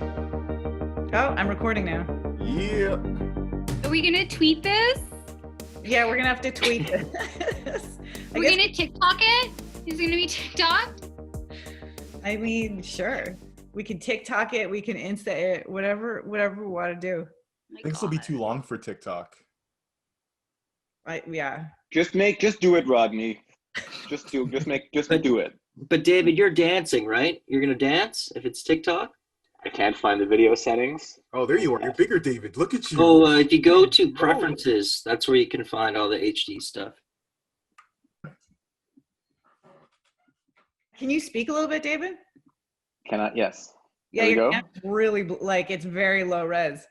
Oh, I'm recording now. Yeah. Are we gonna tweet this? Yeah, we're gonna have to tweet this. We're gonna TikTok it? Is it gonna be TikTok? I mean, sure. We can TikTok it, we can Insta it, whatever we want to do. I think this will be too long for TikTok. Yeah. Just do it, Rodney. Just do it. But David, you're dancing, right? You're gonna dance if it's TikTok? I can't find the video settings. Oh, there you are. You're bigger, David. Look at you. Oh, if you go to preferences, that's where you can find all the HD stuff. Can you speak a little bit, David? Cannot. Yes. Yeah, There we your go. camp's really like it's very low res.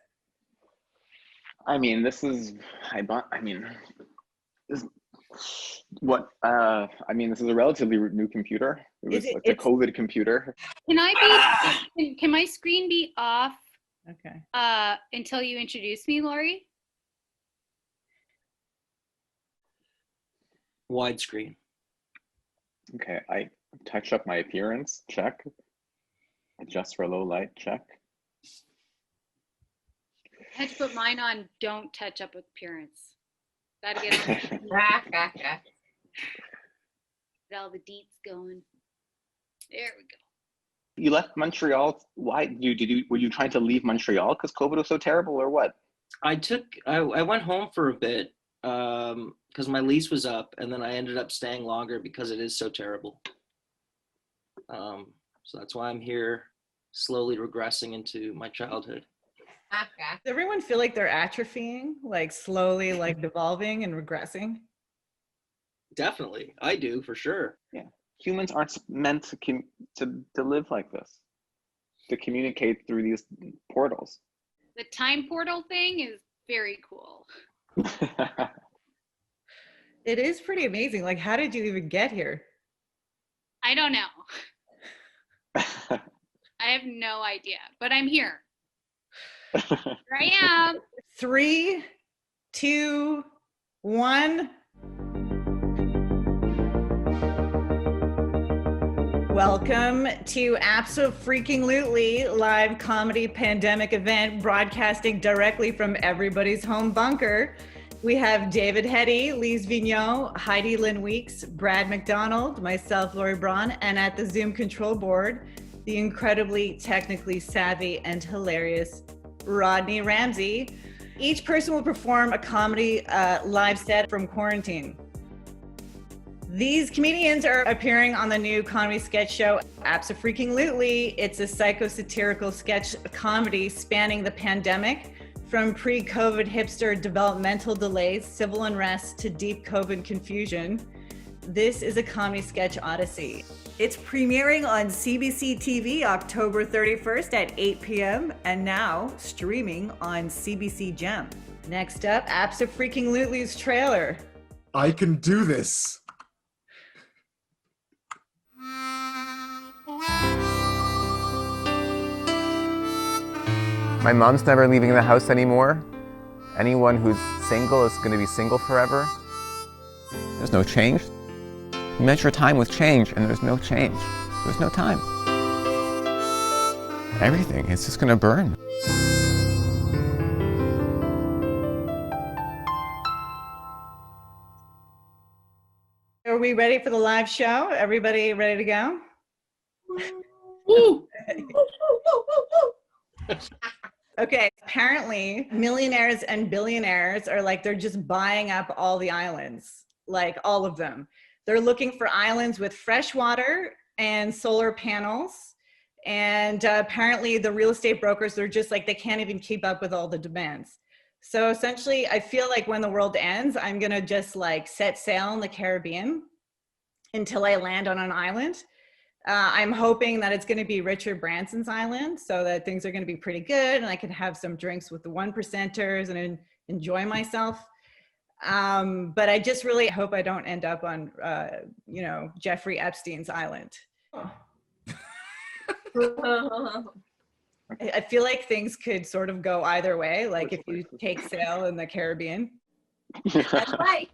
I mean, this is a relatively new computer. It's a COVID computer. Can my screen be off? Okay. Until you introduce me, Lori? Widescreen. Okay, I touch up my appearance. Check. Adjust for low light. Check. I had to put mine on don't touch up appearance. Gotta get all the deets going. There we go. You left Montreal. Why? Were you trying to leave Montreal because COVID was so terrible, or what? I went home for a bit because my lease was up, and then I ended up staying longer because it is so terrible. So that's why I'm here, slowly regressing into my childhood. Does everyone feel like they're atrophying, like slowly, like devolving and regressing? Definitely, I do for sure. Yeah, humans aren't meant to live like this, to communicate through these portals. The time portal thing is very cool. It is pretty amazing. Like, how did you even get here? I don't know. I have no idea, but I'm here. Here I am. 3, 2, 1. Welcome to Absofreakinglutely live comedy pandemic event broadcasting directly from everybody's home bunker. We have David Heti, Lise Vigneault, Heidi Lynn Weeks, Brad McDonald, myself, Lori Braun, and at the Zoom control board, the incredibly technically savvy and hilarious Rodney Ramsey. Each person will perform a comedy live set from quarantine. These comedians are appearing on the new comedy sketch show, Absofreakinglutely. It's a psycho-satirical sketch comedy spanning the pandemic, from pre-COVID hipster developmental delays, civil unrest, to deep COVID confusion. This is a comedy sketch odyssey. It's premiering on CBC TV October 31st at 8 p.m. and now streaming on CBC Gem. Next up, Absofreakinglutely's trailer. I can do this. My mom's never leaving the house anymore. Anyone who's single is going to be single forever. There's no change. You measure time with change, and there's no change. There's no time. Everything is just going to burn. Are we ready for the live show? Everybody ready to go? Woo! Okay, apparently millionaires and billionaires are like, they're just buying up all the islands, like all of them. They're looking for islands with fresh water and solar panels. And apparently the real estate brokers, they're just like, they can't even keep up with all the demands. So essentially, I feel like when the world ends, I'm gonna just like set sail in the Caribbean until I land on an island. I'm hoping that it's going to be Richard Branson's island, so that things are going to be pretty good and I can have some drinks with the 1%ers and enjoy myself. But I just really hope I don't end up on, Jeffrey Epstein's island. I feel like things could sort of go either way, like if you take sail in the Caribbean. That's right.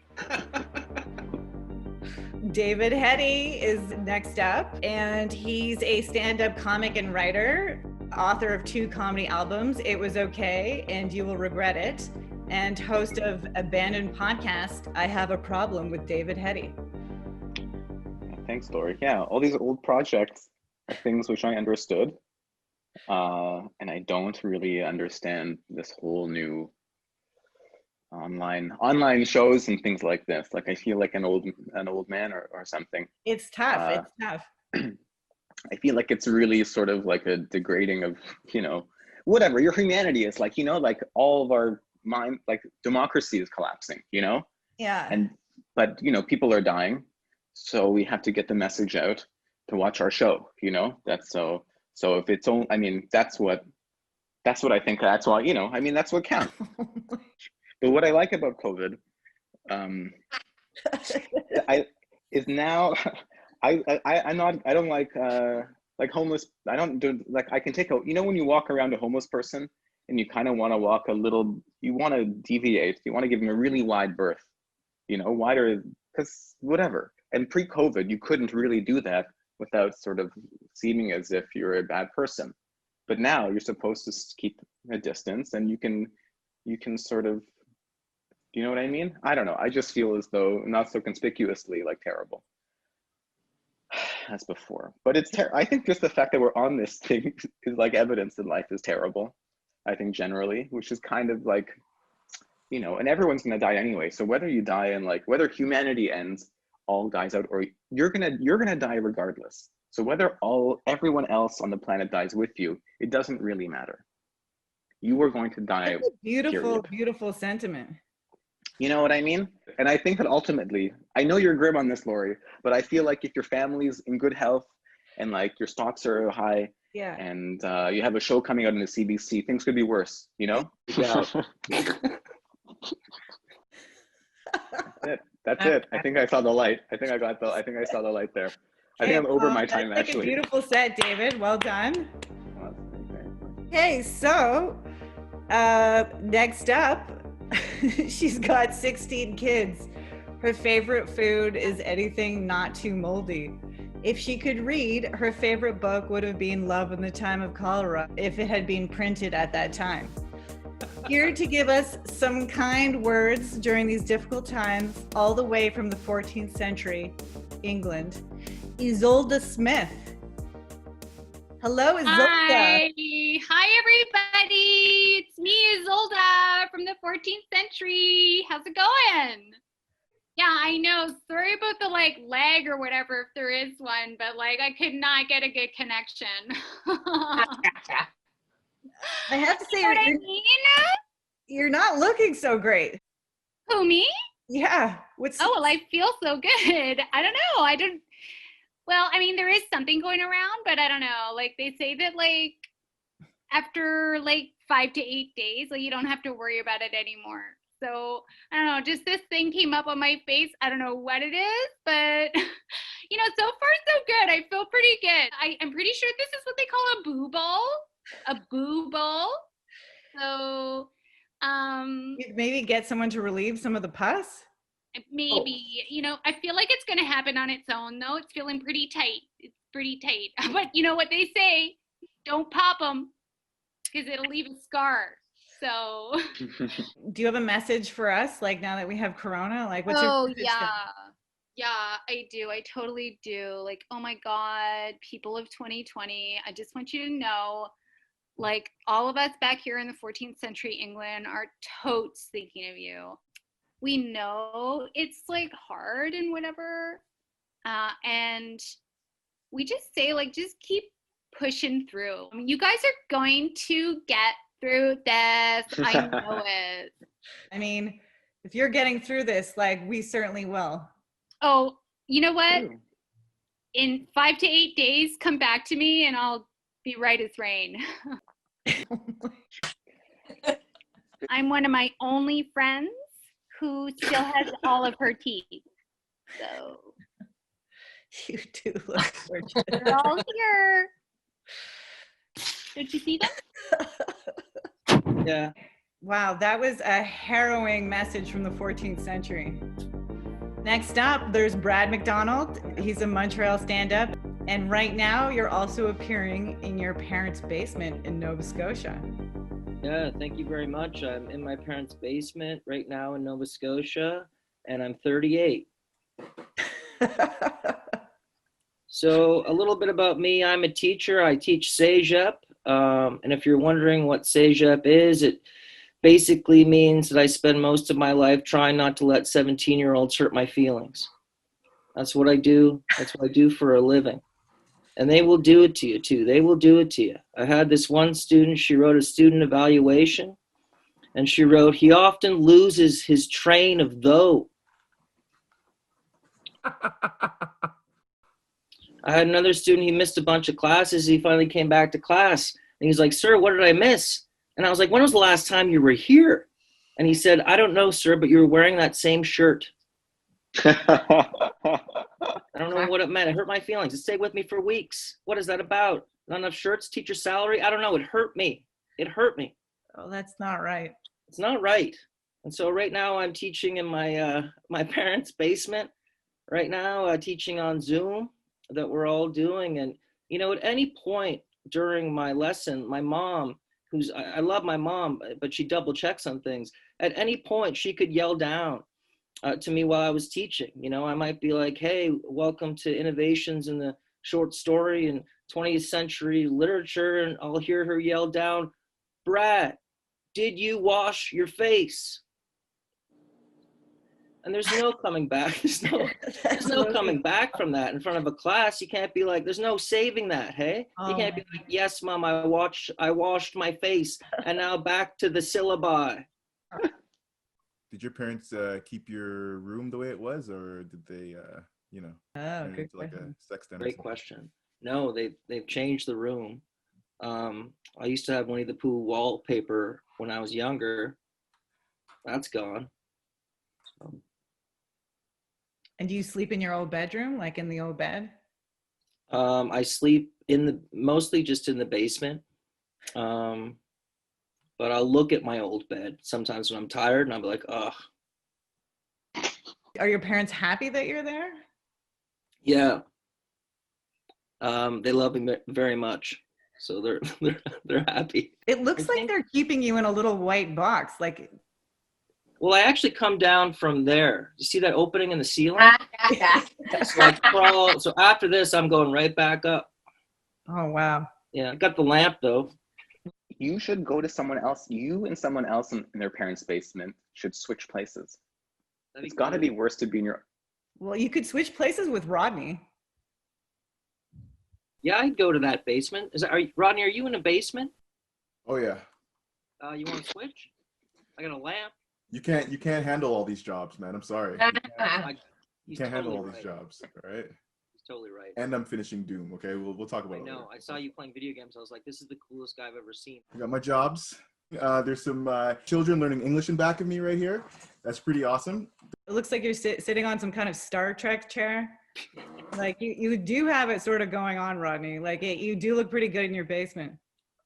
David Heti is next up, and he's a stand-up comic and writer. author of 2 comedy albums, It Was Okay and You Will Regret It, and host of Abandoned Podcast, I Have a Problem with David Heti. Thanks, Lori. Yeah, all these old projects are things which I understood. And I don't really understand this whole new online shows and things like this. Like I feel like an old man or something. It's tough. It's tough. I feel like it's really sort of like a degrading of, whatever your humanity is like, like all of our mind, like democracy is collapsing, Yeah. But people are dying. So we have to get the message out to watch our show, that's so if it's only, that's what I think, that's why, that's what counts. But what I like about COVID, I don't like homeless. I don't do, like, I can take when you walk around a homeless person and you kind of want to walk a little, you want to deviate, you want to give them a really wide berth, wider, because whatever. And pre-COVID, you couldn't really do that without sort of seeming as if you're a bad person. But now you're supposed to keep a distance, and you can sort of, you know what I mean? I don't know. I just feel as though not so conspicuously like terrible as before. But it's I think just the fact that we're on this thing is like evidence that life is terrible. I think generally, which is kind of like, and everyone's gonna die anyway. So whether you die and like whether humanity ends, all dies out, or you're gonna die regardless. So whether everyone else on the planet dies with you, it doesn't really matter. You are going to die. That's a beautiful, period. beautiful sentiment. You know what I mean? And I think that ultimately, I know you're grim on this, Lori, but I feel like if your family's in good health and like your stocks are high, Yeah. and you have a show coming out in the CBC, things could be worse, Yeah. That's it. I think I saw the light. I think I saw the light there. I think I'm over my time, that's actually. Like a beautiful set, David. Well done. Okay, so next up, she's got 16 kids. Her favorite food is anything not too moldy. If she could read, her favorite book would have been Love in the Time of Cholera if it had been printed at that time. Here to give us some kind words during these difficult times, all the way from the 14th century, England, Isolde Smith. Hello, Isolde. Hi, everybody. It's me, Isolde, from the 14th century. How's it going? Yeah, I know. Sorry about the lag or whatever, if there is one, but I could not get a good connection. I have to say, You know what I mean? You're not looking so great. Who, me? Yeah. Oh, well, I feel so good. I don't know. Well, there is something going around, but I don't know. They say that after 5 to 8 days, you don't have to worry about it anymore. So I don't know, just this thing came up on my face. I don't know what it is, but so far so good. I feel pretty good. I'm pretty sure this is what they call a boo ball. A boo ball. So maybe get someone to relieve some of the pus. Maybe, I feel like it's going to happen on its own, though. It's feeling pretty tight. It's pretty tight. But you know what they say, don't pop them because it'll leave a scar. So. Do you have a message for us, now that we have Corona? What's your message? Yeah, I do. I totally do. Oh my God, people of 2020, I just want you to know, all of us back here in the 14th century England are totes thinking of you. We know it's hard and whatever. And we just say just keep pushing through. You guys are going to get through this. I know it. If you're getting through this, we certainly will. Oh, you know what? In 5 to 8 days, come back to me and I'll be right as rain. I'm one of my only friends who still has all of her teeth. So you do look gorgeous. They're all here. Did you see them? Yeah. Wow, that was a harrowing message from the 14th century. Next up, there's Brad McDonald. He's a Montreal stand-up. And right now, you're also appearing in your parents' basement in Nova Scotia. Yeah, thank you very much. I'm in my parents' basement right now in Nova Scotia, and I'm 38. So a little bit about me. I'm a teacher. I teach CEGEP. And if you're wondering what CEGEP is, it basically means that I spend most of my life trying not to let 17-year-olds hurt my feelings. That's what I do. That's what I do for a living. And they will do it to you too. They will do it to you. I had this one student, she wrote a student evaluation, and she wrote, he often loses his train of though. I had another student, he missed a bunch of classes. He finally came back to class and he's like, sir, what did I miss? And I was like, when was the last time you were here? And he said, I don't know, sir, but you were wearing that same shirt. I don't know what it meant. It hurt my feelings. It stayed with me for weeks. What is that about? Not enough shirts, teacher salary? I don't know. It hurt me. It hurt me. Oh, that's not right. It's not right. And so right now I'm teaching in my my parents' basement. Right now, teaching on Zoom that we're all doing. And, you know, at any point during my lesson, my mom, I love my mom, but she double checks on things. At any point, she could yell down to me while I was teaching. You know, I might be like, hey, welcome to Innovations in the Short Story and 20th Century Literature. And I'll hear her yell down, Brad, did you wash your face? And there's no coming back. There's no coming back from that in front of a class. You can't be like, there's no saving that, hey? You can't be like, yes, mom, I washed my face and now back to the syllabi. Did your parents keep your room the way it was, or did they, turn it into like a sex den? Great question. No, they've changed the room. I used to have Winnie the Pooh wallpaper when I was younger. That's gone. And do you sleep in your old bedroom, like in the old bed? I sleep mostly just in the basement. But I'll look at my old bed sometimes when I'm tired and I'll be like, ugh. Are your parents happy that you're there? Yeah. They love me very much. So they're happy. It looks like they're keeping you in a little white box. Like, well, I actually come down from there. You see that opening in the ceiling? So I crawl. So after this, I'm going right back up. Oh, wow. Yeah, I got the lamp though. You should go to someone else. You and someone else in their parents' basement should switch places. It's got to be worse to be in your... Well, you could switch places with Rodney. Yeah, I'd go to that basement. Rodney, are you in a basement? Oh yeah. You want to switch? I got a lamp. You can't handle all these jobs, man. I'm sorry. You can't handle all these jobs, all right? He's totally right. And I'm finishing Doom, okay? We'll talk about it. I know. Later. I saw you playing video games. I was like, this is the coolest guy I've ever seen. I got my jobs. There's some children learning English in back of me right here. That's pretty awesome. It looks like you're sitting on some kind of Star Trek chair. Like you do have it sort of going on, Rodney. Like you do look pretty good in your basement.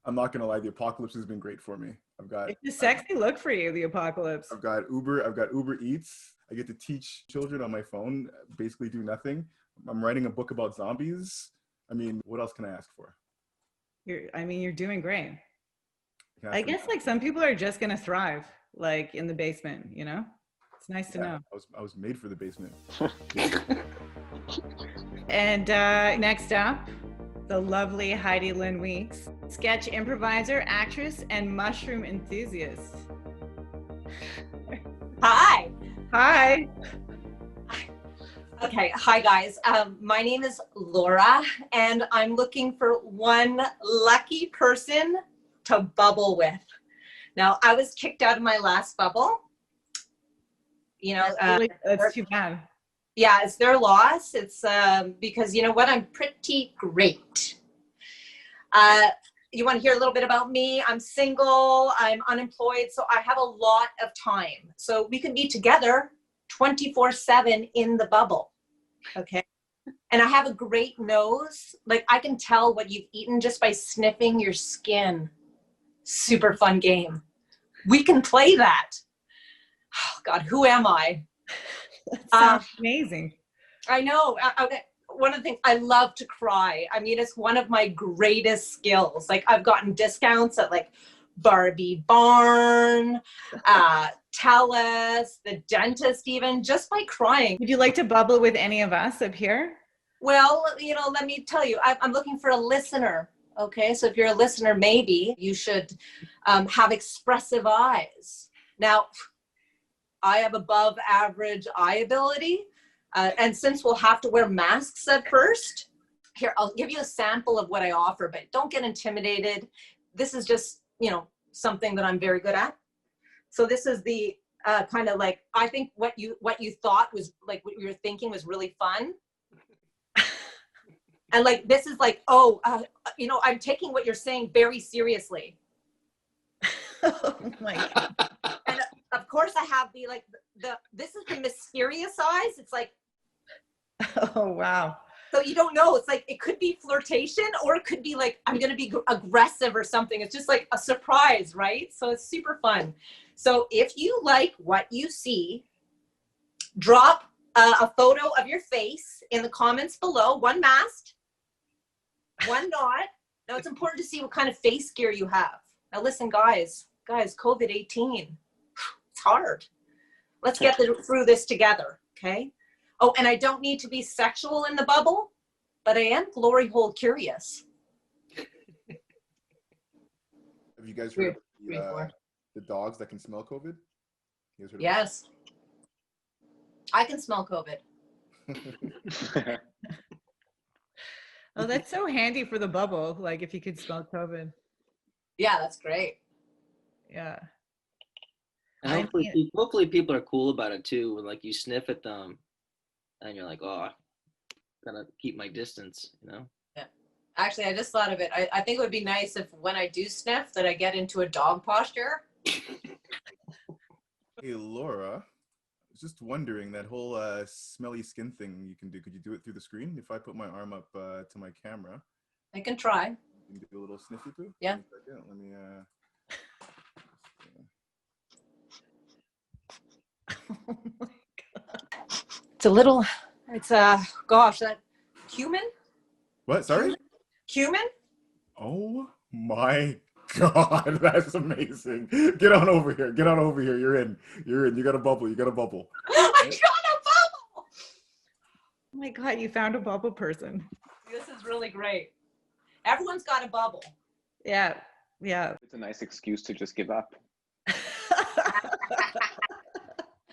I'm not gonna lie, the apocalypse has been great for me. It's a sexy look for you, the apocalypse. I've got Uber Eats. I get to teach children on my phone, basically do nothing. I'm writing a book about zombies. I mean, what else can I ask for? You're doing great. I guess like some people are just gonna thrive, like in the basement, you know? It's nice to know. I was made for the basement. And next up, the lovely Heidi Lynn Weeks, sketch improviser, actress, and mushroom enthusiast. Hi. Hi. Okay, hi guys. My name is Laura, and I'm looking for one lucky person to bubble with. Now, I was kicked out of my last bubble. You know, that's too bad. Yeah, it's their loss. It's because you know what? I'm pretty great. You want to hear a little bit about me? I'm single, I'm unemployed, so I have a lot of time. So we can be together 24/7 in the bubble, okay? And I have a great nose. Like I can tell what you've eaten just by sniffing your skin. Super fun game. We can play that. Oh God, who am I? That sounds amazing. I know. Okay. one of the things, I love to cry. I mean, it's one of my greatest skills. Like, I've gotten discounts at like Barbie Barn, Telus, the dentist, even just by crying. Would you like to bubble with any of us up here? Well, let me tell you, I'm looking for a listener. Okay, so if you're a listener, maybe you should have expressive eyes. Now, I have above average eye ability. And since we'll have to wear masks at first, here, I'll give you a sample of what I offer, but don't get intimidated. This is just, something that I'm very good at. So this is the kind of like, I think what you thought was like, what you were thinking was really fun. And like, this is like, I'm taking what you're saying very seriously. Oh my God. And of course I have this is the mysterious eyes. It's like, oh, wow. so you don't know. It's like, it could be flirtation or it could be like, I'm going to be aggressive or something. It's just like a surprise, right? So it's super fun. So if you like what you see, drop a photo of your face in the comments below, one masked, one not. Now it's important to see what kind of face gear you have. Now listen, guys, COVID-19, it's hard. Let's get through this together, okay? Oh, and I don't need to be sexual in the bubble, but I am glory hole curious. Have you guys heard of the dogs that can smell COVID? You guys heard of Yes. I can smell COVID. Oh, that's so handy for the bubble. Like if you could smell COVID. Yeah, that's great. Yeah. And hopefully people are cool about it too. When like you sniff at them and you're like, oh, gotta keep my distance, Yeah. Actually, I just thought of it. I think it would be nice if when I do sniff that I get into a dog posture. Hey, Laura, I was just wondering, that whole smelly skin thing you can do, could you do it through the screen? If I put my arm up to my camera. I can try. You can do a little sniffy poo? Yeah. Let me, Oh my God. It's gosh, that cumin? What, sorry? Cumin? Oh my God, that's amazing. Get on over here. You're in. You got a bubble. I got a bubble! Oh my God, you found a bubble person. This is really great. Everyone's got a bubble. Yeah. Yeah. It's a nice excuse to just give up.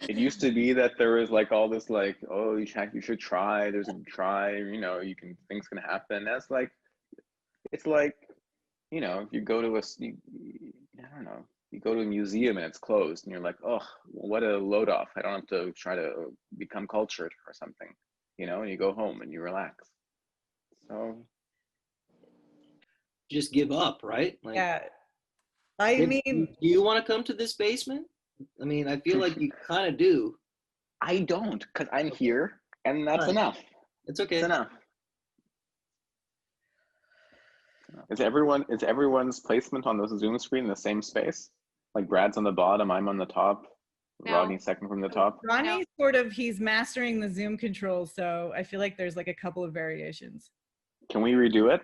It used to be that there was like all this like, oh, you should try. There's a try. Things can happen. That's like, it's like, if you go to you go to a museum and it's closed, and you're like, oh, what a load off. I don't have to try to become cultured or something, and you go home and you relax. So just give up, right? Like, Yeah. I mean, do you want to come to this basement? I mean, I feel like you kind of do. I don't, because I'm here, and that's Fine. enough. It's okay. It's enough. Is everyone's placement on the Zoom screen in the same space? Like Brad's on the bottom, I'm on the top, No. Rodney second from the top. Ronnie he's mastering the Zoom controls, so I feel like there's like a couple of variations. Can we redo it?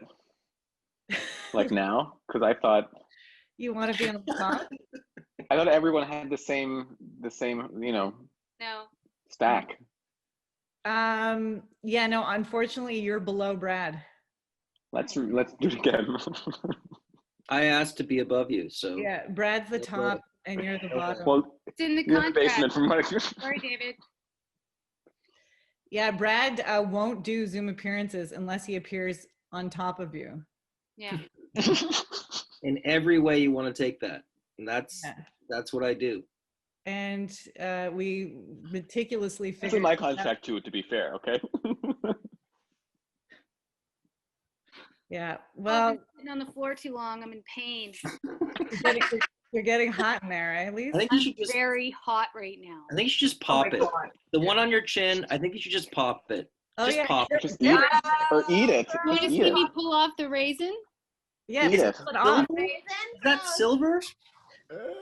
Like now? Because I thought You want to be on the top? everyone had the same, No. stack. Yeah, no, unfortunately you're below Brad. Let's do it again. I asked to be above you, so Yeah, Brad's the top and you're the bottom. Well, It's in the you're the contract. basement from what Sorry, David. Yeah, Brad won't do Zoom appearances unless he appears on top of you. Yeah. in every way you want to take that. And that's what I do. And we meticulously It's in figured my it out. contract too, to be fair, okay? Yeah, I've well, been sitting on the floor too long. I'm in pain. you're getting hot in there, right, I Lisa? think you I'm should just very hot right now. I think you should just pop my it. God. The one on your chin, I think you should just pop it. Oh, Just yeah. pop it. Just eat it. Or eat it. You want Just to eat see it. me pull off the raisin? Yeah, Eat just it. pull it off. Is that silver? Eat it.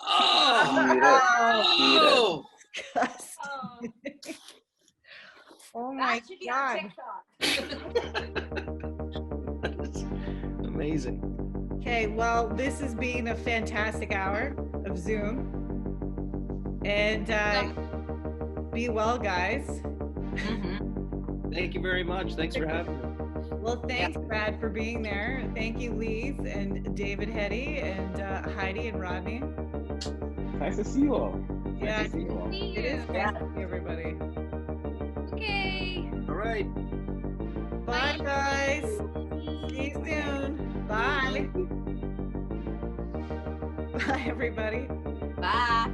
Oh, Eat it. Disgusting. Oh my That should be God. on TikTok. Amazing. Okay, well, this has been a fantastic hour of Zoom. And be well, guys. Thank you very much. Thanks for having me. Well, thanks, Brad, for being there. Thank you, Lise and David Heti and Heidi and Rodney. Nice to see you all. Yeah, Nice to see you all. See it is you. nice to see everybody. Okay. All right. Bye, guys. See you soon. Bye. Bye, everybody. Bye.